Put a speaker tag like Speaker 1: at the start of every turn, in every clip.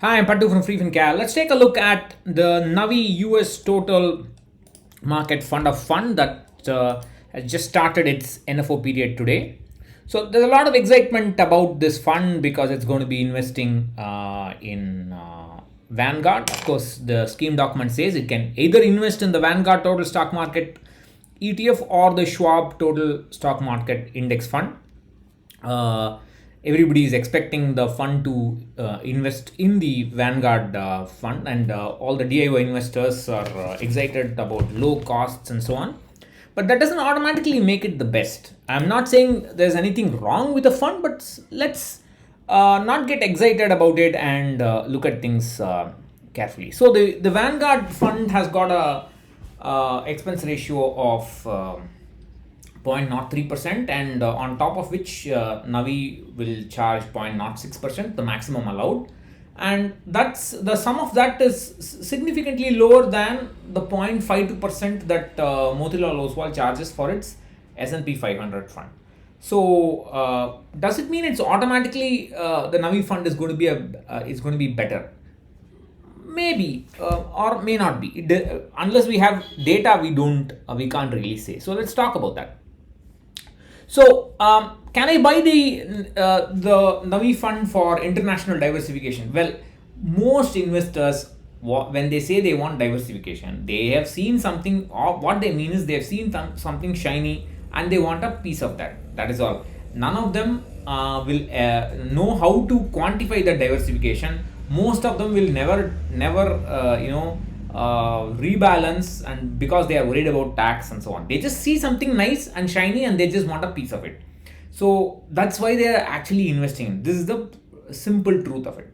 Speaker 1: Hi, I'm Pattu from freefincal. Let's take a look at the Navi US Total Market Fund of Fund that has just started its NFO period today. So there's a lot of excitement about this fund because it's going to be investing in Vanguard. Of course, the scheme document says it can either invest in the Vanguard Total Stock Market ETF or the Schwab Total Stock Market Index Fund. Everybody is expecting the fund to invest in the Vanguard fund, and all the DIY investors are excited about low costs and so on. But that doesn't automatically make it the best. I'm not saying there's anything wrong with the fund, but let's not get excited about it and look at things carefully. So the Vanguard fund has got a expense ratio of 0.03%, and on top of which Navi will charge 0.06%, the maximum allowed, and that's the sum of that is significantly lower than the 0.52% that Motilal Oswal charges for its S&P 500 fund. So does it mean it's automatically the Navi fund is going to be better? Maybe or may not be. Unless we have data, we can't really say. So let's talk about that. So, can I buy the Navi fund for international diversification? Well, most investors, when they say they want diversification, they have seen something. Or what they mean is they have seen something shiny and they want a piece of that. That is all. None of them will know how to quantify the diversification. Most of them will never, rebalance, and because they are worried about tax and so on, they just see something nice and shiny and they just want a piece of it. So that's why they are actually investing. This is the simple truth of it.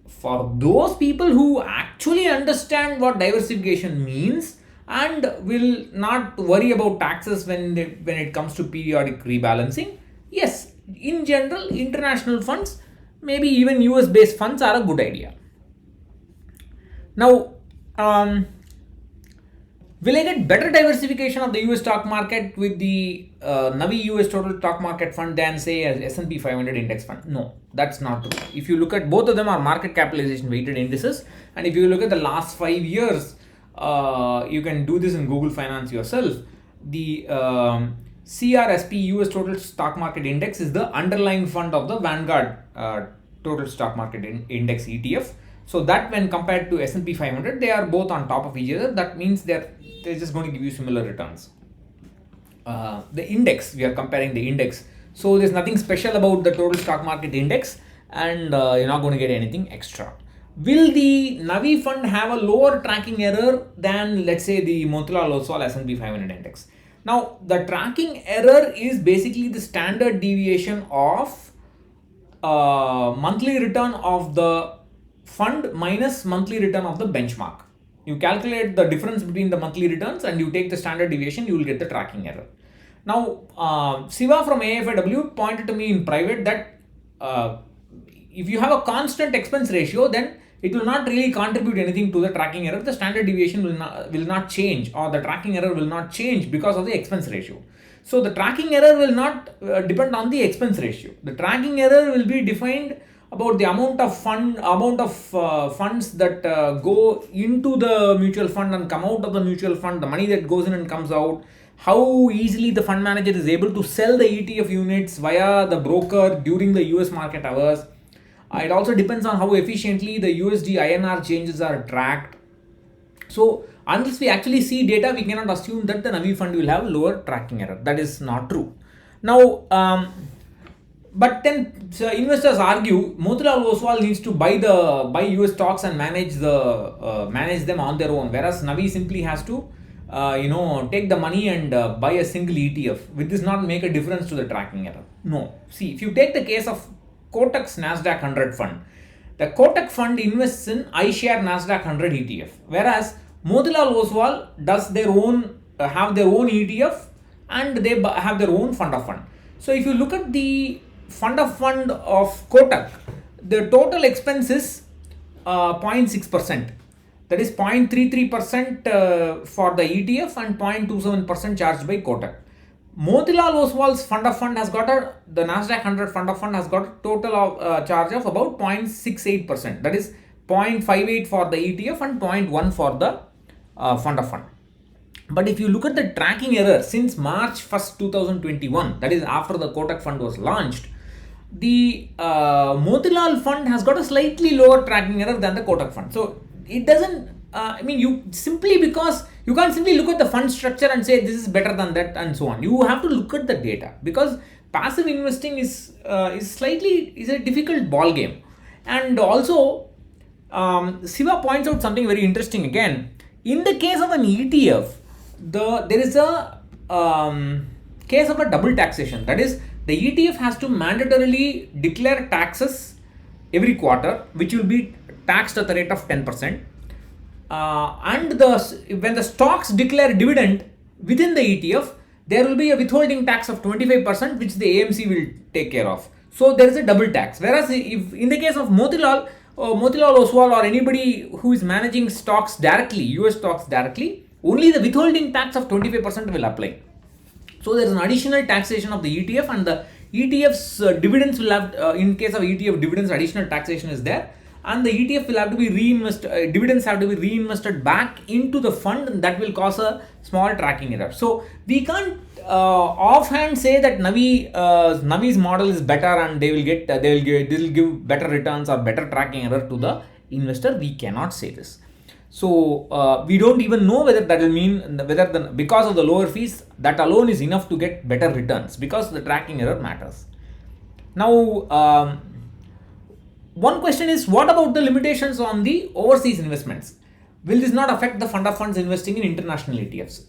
Speaker 1: For those people who actually understand what diversification means and will not worry about taxes when it comes to periodic rebalancing, yes, in general, international funds, maybe even US based funds, are a good idea. Now, will I get better diversification of the US stock market with the Navi US Total Stock Market Fund than, say, a S&P 500 index fund? No, that's not true. If you look at both of them are market capitalization weighted indices, and if you look at the last 5 years, you can do this in Google Finance yourself. The CRSP US Total Stock Market Index is the underlying fund of the Vanguard Total Stock Market Index ETF. So that when compared to S&P 500, they are both on top of each other. That means they're just going to give you similar returns. The index, we are comparing the index. So there's nothing special about the total stock market index, and you're not going to get anything extra. Will the Navi fund have a lower tracking error than, let's say, the Motilal Oswal S&P 500 index? Now, the tracking error is basically the standard deviation of monthly return of the fund minus monthly return of the benchmark. You calculate the difference between the monthly returns and you take the standard deviation, you will get the tracking error. Now, Siva from AFIW pointed to me in private that if you have a constant expense ratio, then it will not really contribute anything to the tracking error. The standard deviation will not change, or the tracking error will not change because of the expense ratio. So the tracking error will not depend on the expense ratio. The tracking error will be defined about the amount of funds that go into the mutual fund and come out of the mutual fund, the money that goes in and comes out, how easily the fund manager is able to sell the ETF units via the broker during the US market hours. It also depends on how efficiently the USD INR changes are tracked. So unless we actually see data, we cannot assume that the Navi fund will have lower tracking error. That is not true. Now, but then investors argue Motilal Oswal needs to buy US stocks and manage them on their own, whereas Navi simply has to take the money and buy a single ETF. Will this not make a difference to the tracking error? No. See, if you take the case of Kotak's Nasdaq 100 fund, the Kotak fund invests in iShare Nasdaq 100 ETF, whereas Motilal Oswal does have their own ETF, and they have their own fund of fund. So if you look at the fund of Kotak, the total expense is 0.6%. That is 0.33% for the ETF and 0.27% charged by Kotak. Motilal Oswal's fund of fund has got the Nasdaq 100 fund of fund has got a total of charge of about 0.68%. That is 0.58 for the ETF and 0.1 for the fund of fund. But if you look at the tracking error since March 1st, 2021, that is after the Kotak fund was launched, the Motilal fund has got a slightly lower tracking error than the Kotak fund. So it doesn't, you simply, because you can't simply look at the fund structure and say this is better than that and so on. You have to look at the data, because passive investing is a difficult ball game. And also, Siva points out something very interesting again. In the case of an ETF, there is a case of a double taxation. That is, the ETF has to mandatorily declare taxes every quarter, which will be taxed at the rate of 10%. And when the stocks declare dividend within the ETF, there will be a withholding tax of 25%, which the AMC will take care of. So there is a double tax. Whereas if in the case of Motilal Oswal or anybody who is managing stocks directly, US stocks directly, only the withholding tax of 25% will apply. So there is an additional taxation of the ETF, and the ETF's dividends will have, in case of ETF dividends, additional taxation is there, and the ETF will have to be reinvested, dividends have to be reinvested back into the fund, and that will cause a small tracking error. So we can't offhand say that Navi's model is better and they will give better returns or better tracking error to the investor. We cannot say this. So we don't even know whether that will mean because of the lower fees, that alone is enough to get better returns, because the tracking error matters. Now, one question is, what about the limitations on the overseas investments? Will this not affect the fund of funds investing in international ETFs?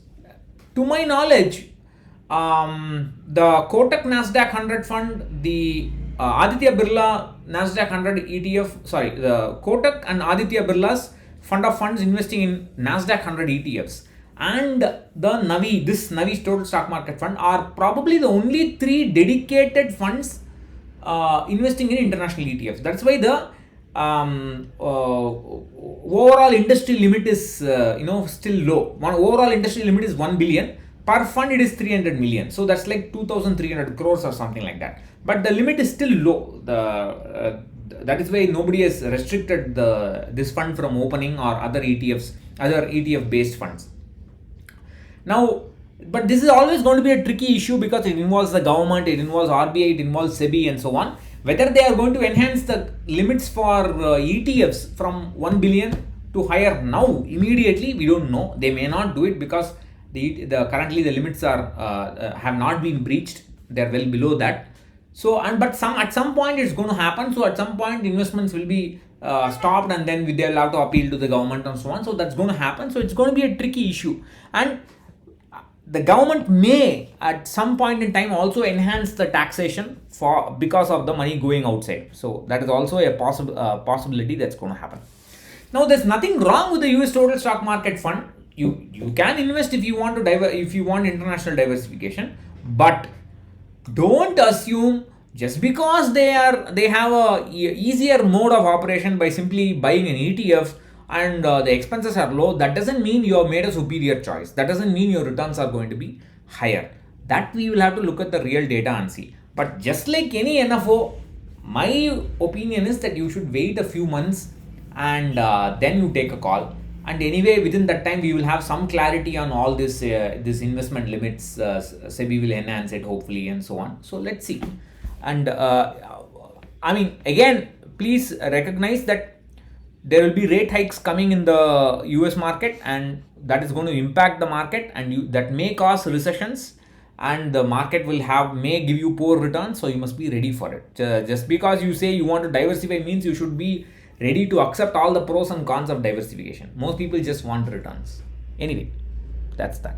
Speaker 1: To my knowledge, the Kotak Nasdaq 100 fund, the Aditya Birla Nasdaq 100 ETF, the Kotak and Aditya Birla's fund of funds investing in Nasdaq 100 ETFs, and the Navi, this Navi's total stock market fund, are probably the only 3 dedicated funds investing in international ETFs. That's why the overall industry limit is still low. One overall industry limit is 1 billion. Per fund it is 300 million. So that's like 2,300 crores or something like that. But the limit is still low. That is why nobody has restricted this fund from opening, or other ETF based funds. Now, but this is always going to be a tricky issue, because it involves the government, it involves RBI, it involves SEBI and so on. Whether they are going to enhance the limits for ETFs from 1 billion to higher now immediately, we don't know. They may not do it, because currently the limits have not been breached. They are well below that. So, at some point it's going to happen. So at some point investments will be stopped, and then they will have to appeal to the government and so on. So that's going to happen. So it's going to be a tricky issue, and the government may at some point in time also enhance the taxation because of the money going outside. So that is also a possibility that's going to happen. Now, there's nothing wrong with the US total stock market fund. You can invest if you want if you want international diversification, but don't assume just because they have a easier mode of operation by simply buying an ETF and the expenses are low, that doesn't mean you have made a superior choice. That doesn't mean your returns are going to be higher. That we will have to look at the real data and see. But just like any NFO, my opinion is that you should wait a few months and then you take a call. And anyway, within that time, we will have some clarity on all this investment limits. SEBI will enhance it, hopefully, and so on. So let's see. And again, please recognize that there will be rate hikes coming in the US market, and that is going to impact the market, and that may cause recessions, and the market may give you poor returns. So you must be ready for it. Just because you say you want to diversify means you should be ready to accept all the pros and cons of diversification. Most people just want returns. Anyway, that's that.